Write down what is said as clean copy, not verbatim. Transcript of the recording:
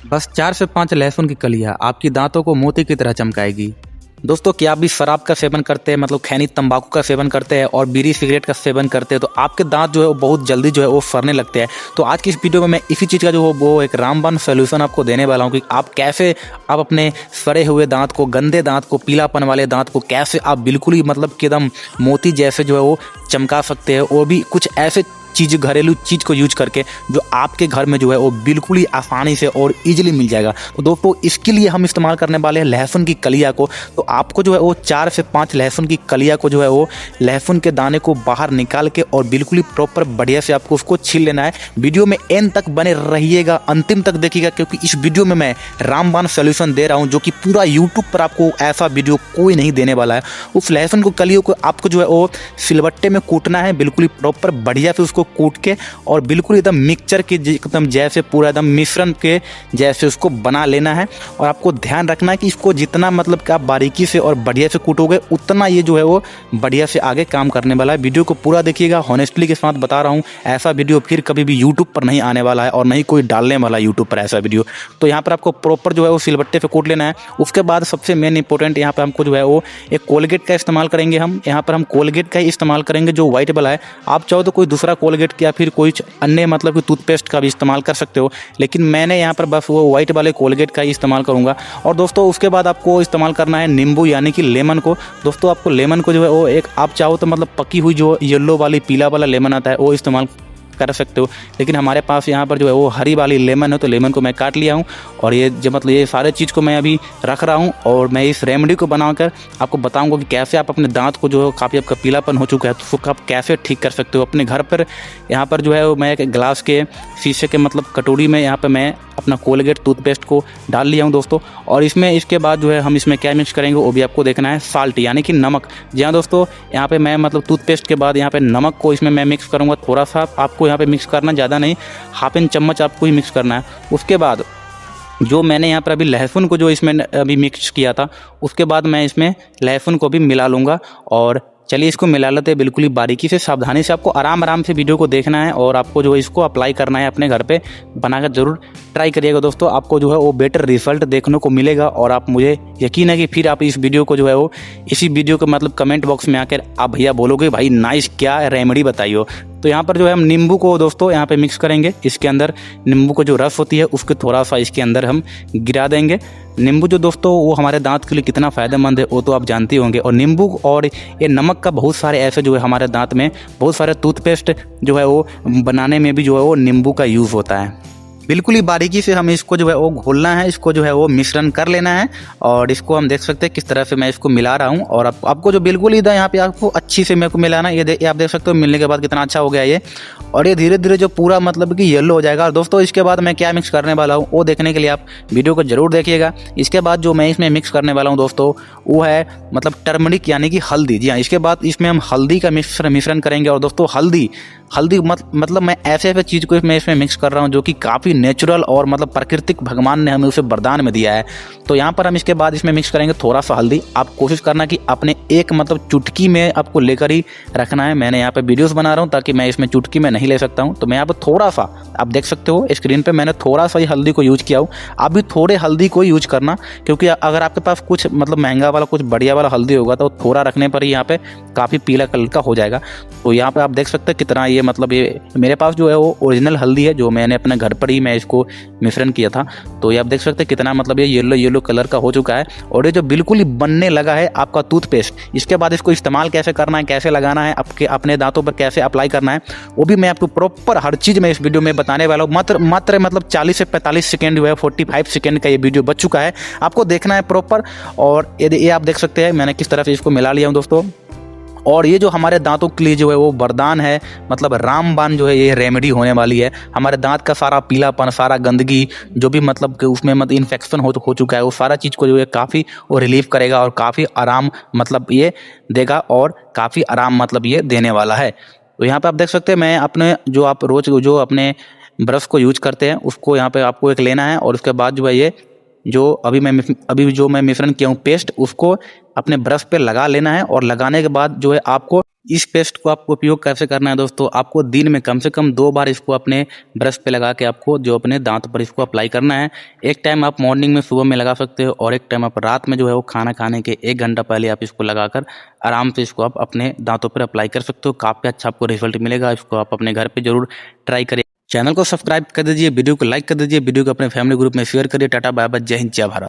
बस 4 से 5 लहसुन की कलियां आपकी दांतों को मोती की तरह चमकाएगी। दोस्तों, क्या आप भी शराब का सेवन करते हैं, मतलब खैनी तंबाकू का सेवन करते हैं और बीड़ी सिगरेट का सेवन करते हैं, तो आपके दांत जो है वो बहुत जल्दी जो है वो सड़ने लगते हैं। तो आज की इस वीडियो में मैं इसी चीज़ का जो है वो एक रामबाण सोल्यूशन आपको देने वाला हूँ कि आप कैसे आप अपने सड़े हुए दांत को, गंदे दांत को, पीलापन वाले दांत को कैसे आप बिल्कुल ही मतलब कि एकदम मोती जैसे जो है वो चमका सकते हैं, और भी कुछ ऐसे चीज़, घरेलू चीज़ को यूज करके जो आपके घर में जो है वो बिल्कुल ही आसानी से और इजीली मिल जाएगा। तो दोस्तों, इसके लिए हम इस्तेमाल करने वाले हैं लहसुन की कलिया को। तो आपको जो है वो 4 से 5 लहसुन की कलिया को जो है वो लहसुन के दाने को बाहर निकाल के और बिल्कुल ही प्रॉपर बढ़िया से आपको उसको छील लेना है। वीडियो में एंड तक बने रहिएगा, अंतिम तक देखिएगा, क्योंकि इस वीडियो में मैं रामबाण सोल्यूशन दे रहा हूँ जो कि पूरा यूट्यूब पर आपको ऐसा वीडियो कोई नहीं देने वाला है। उस लहसुन को, कलियों को आपको जो है वो सिलबट्टे में कूटना है, बिल्कुल ही प्रॉपर बढ़िया से उसको कूट के और बिल्कुल एकदम मिक्सचर के एकदम जैसे पूरा एकदम मिश्रण के जैसे उसको बना लेना है। और आपको ध्यान रखना है कि इसको जितना मतलब कि आप बारीकी से और बढ़िया से कूटोगे उतना ये जो है वो बढ़िया से आगे काम करने वाला है। वीडियो को पूरा देखिएगा, हॉनेस्टली के साथ बता रहा हूँ, ऐसा वीडियो फिर कभी भी यूट्यूब पर नहीं आने वाला है और नहीं कोई डालने वाला यूट्यूब पर ऐसा वीडियो। तो यहाँ पर आपको प्रॉपर जो है वो सिलबट्टे पे कूट लेना है। उसके बाद सबसे मेन इंपॉर्टेंट यहाँ पर हमको जो है वो एक कोलगेट का इस्तेमाल करेंगे। हम यहाँ पर कोलगेट का ही इस्तेमाल करेंगे जो व्हाइट वाला है। आप चाहो तो कोई दूसरा कोलगेट या फिर कोई अन्य मतलब कि टूथपेस्ट का भी इस्तेमाल कर सकते हो, लेकिन मैंने यहाँ पर बस वो व्हाइट वाले कोलगेट का ही इस्तेमाल करूँगा। और दोस्तों, उसके बाद आपको इस्तेमाल करना है नींबू यानी कि लेमन को। दोस्तों, आपको लेमन को जो है वो एक, आप चाहो तो मतलब पकी हुई जो येलो वाली पीला वाला लेमन आता है वो इस्तेमाल कर सकते हो, लेकिन हमारे पास यहाँ पर जो है वो हरी वाली लेमन है, तो लेमन को मैं काट लिया हूँ। और ये जो मतलब ये सारे चीज़ को मैं अभी रख रहा हूँ और मैं इस रेमेडी को बनाकर आपको बताऊँगा कि कैसे आप अपने दांत को जो है काफ़ी आपका पीलापन हो चुका है तो उसको आप कैसे ठीक कर सकते हो अपने घर पर। यहाँ पर जो है वो मैं एक ग्लास के शीशे के मतलब कटोरी में यहाँ पर मैं अपना कोलगेट टूथपेस्ट को डाल लिया हूँ दोस्तों। और इसमें इसके बाद जो है हम इसमें क्या मिक्स करेंगे वो भी आपको देखना है, साल्ट यानी कि नमक। जी हाँ दोस्तों, यहाँ पे मैं मतलब टूथपेस्ट के बाद यहाँ पे नमक को इसमें मैं मिक्स करूँगा थोड़ा सा। आपको यहाँ पे मिक्स करना, ज़्यादा नहीं, हाफ इंच चम्मच आपको ही मिक्स करना है। उसके बाद जो मैंने यहाँ पर अभी लहसुन को जो इसमें अभी मिक्स किया था, उसके बाद मैं इसमें लहसुन को भी मिला लूँगा। और चलिए इसको मिला लेते हैं बिल्कुल ही बारीकी से, सावधानी से। आपको आराम से वीडियो को देखना है और आपको जो है इसको अप्लाई करना है अपने घर पे, बनाकर ज़रूर ट्राई करिएगा दोस्तों। आपको जो है वो बेटर रिजल्ट देखने को मिलेगा और आप, मुझे यकीन है कि फिर आप इस वीडियो को जो है वो इसी वीडियो के मतलब कमेंट बॉक्स में आकर आप भैया बोलोगे भाई नाइस, क्या रेमेडी बताई हो। तो यहाँ पर जो है हम नींबू को दोस्तों यहाँ पे मिक्स करेंगे। इसके अंदर नींबू को जो रस होती है उसको थोड़ा सा इसके अंदर हम गिरा देंगे। नींबू जो दोस्तों वो हमारे दांत के लिए कितना फ़ायदेमंद है वो तो आप जानते होंगे। और नींबू और ये नमक का बहुत सारे ऐसे जो है हमारे दांत में, बहुत सारे टूथपेस्ट जो है वो बनाने में भी जो है वो नींबू का यूज़ होता है। बिल्कुल ही बारीकी से हमें इसको जो है वो घोलना है, इसको जो है वो मिश्रण कर लेना है। और इसको हम देख सकते हैं किस तरह से मैं इसको मिला रहा हूँ। और आपको जो बिल्कुल इधर यहाँ पे आपको अच्छी से मेरे को मिलाना है। ये आप देख सकते हो मिलने के बाद कितना अच्छा हो गया ये। और ये धीरे धीरे जो पूरा मतलब कि येलो हो जाएगा। और दोस्तों, इसके बाद मैं क्या मिक्स करने वाला हूँ वो देखने के लिए आप वीडियो को जरूर देखिएगा। इसके बाद जो मैं इसमें मिक्स करने वाला हूँ दोस्तों वो है मतलब टर्मरिक यानी कि हल्दी। जी हाँ, इसके बाद इसमें हम हल्दी का मिश्रण करेंगे। और दोस्तों, हल्दी मतलब मैं ऐसे चीज़ को इसमें मिक्स कर रहा हूँ जो कि काफ़ी नेचुरल और मतलब प्राकृतिक भगवान ने हमें उसे वरदान में दिया है। तो यहाँ पर हम इसके बाद इसमें मिक्स करेंगे थोड़ा सा हल्दी। आप कोशिश करना कि अपने एक मतलब चुटकी में आपको लेकर ही रखना है। मैंने यहाँ पे वीडियोस बना रहा हूँ ताकि मैं इसमें चुटकी में नहीं ले सकता हूँ, तो मैं यहाँ पर थोड़ा सा, आप देख सकते हो स्क्रीन पे मैंने थोड़ा सा ही हल्दी को यूज किया हूँ। आप भी थोड़े हल्दी को यूज करना, क्योंकि अगर आपके पास कुछ मतलब महंगा वाला कुछ बढ़िया वाला हल्दी होगा तो थोड़ा रखने पर ही यहाँ पे काफ़ी पीला कलर का हो जाएगा। तो यहाँ पे आप देख सकते हैं कितना ये मतलब ये मेरे पास जो है वो ओरिजिनल हल्दी है जो मैंने अपने घर पर ही मैं इसको मिश्रण किया था। तो ये आप देख सकते हैं कितना मतलब ये येलो कलर का हो चुका है। और ये जो बिल्कुल ही बनने लगा है आपका टूथपेस्ट, इसके बाद इसको इस्तेमाल कैसे करना है, कैसे लगाना है, आपके अपने दांतों पर कैसे अप्लाई करना है, वो भी मैं आपको प्रॉपर हर चीज़ मैं इस वीडियो में बताने वाला हूँ। मात्र मतलब 40 से 45 सेकेंड जो है 45 सेकेंड का ये वीडियो बच चुका है, आपको देखना है प्रॉपर। और ये आप देख सकते हैं मैंने किस तरह से इसको मिला लिया हूँ दोस्तों। और ये जो हमारे दांतों के लिए जो है वो वरदान है, मतलब रामबाण जो है ये रेमेडी होने वाली है। हमारे दांत का सारा पीलापन, सारा गंदगी जो भी मतलब कि उसमें मतलब इन्फेक्शन हो चुका है, वो सारा चीज़ को जो है काफ़ी वो रिलीफ करेगा और काफ़ी आराम मतलब ये देगा और काफ़ी आराम मतलब ये देने वाला है। तो यहाँ पे आप देख सकते हैं मैं अपने जो आप रोज़ जो अपने ब्रश को यूज करते हैं उसको यहाँ पे आपको एक लेना है। और उसके बाद जो है ये जो अभी जो मैं मिश्रण किया हूँ पेस्ट, उसको अपने ब्रश पे लगा लेना है। और लगाने के बाद जो है आपको इस पेस्ट को आपको उपयोग कैसे करना है दोस्तों, आपको दिन में कम से कम 2 बार इसको अपने ब्रश पे लगा के आपको जो अपने दांत पर इसको अप्लाई करना है। एक टाइम आप मॉर्निंग में सुबह में लगा सकते हो और एक टाइम आप रात में जो है वो खाना खाने के 1 घंटा पहले आप इसको लगाकर आराम से इसको आप अपने दांतों पर अप्लाई कर सकते हो। काफ़ी अच्छा आपको रिजल्ट मिलेगा। इसको आप अपने घर पर जरूर ट्राई करें। चैनल को सब्सक्राइब कर दीजिए, वीडियो को लाइक कर दीजिए, वीडियो को अपने फैमिली ग्रुप में शेयर करिए। टाटा बाय बाय, जय हिंद जय भारत।